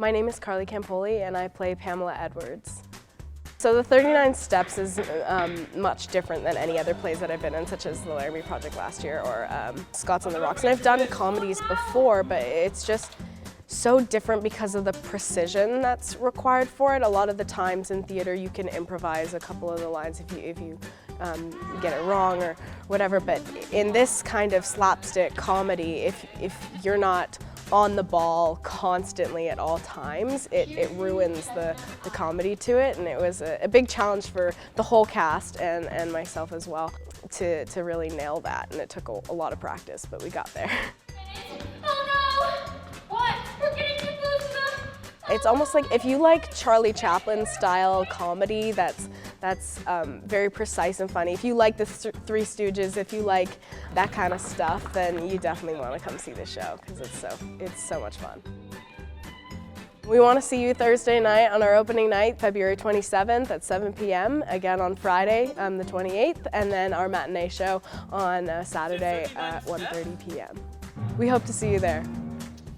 My name is Carli Campoli and I play Pamela Edwards. So the 39 Steps is much different than any other plays that I've been in, such as the Laramie Project last year or Scots on the Rocks. And I've done comedies before, but it's just so different because of the precision that's required for it. A lot of the times in theater you can improvise a couple of the lines if you get it wrong or whatever, but in this kind of slapstick comedy, if you're not on the ball constantly at all times, it ruins the comedy to it, and it was a big challenge for the whole cast and myself as well to really nail that, and it took a lot of practice, but we got there. Oh no! What? We're getting too close to the... It's almost like if you like Charlie Chaplin style comedy that's very precise and funny. If you like the Three Stooges, if you like that kind of stuff, then you definitely want to come see this show because it's so much fun. We want to see you Thursday night on our opening night, February 27th at 7 p.m. Again on Friday, the 28th, and then our matinee show on Saturday at 1:30 p.m. We hope to see you there.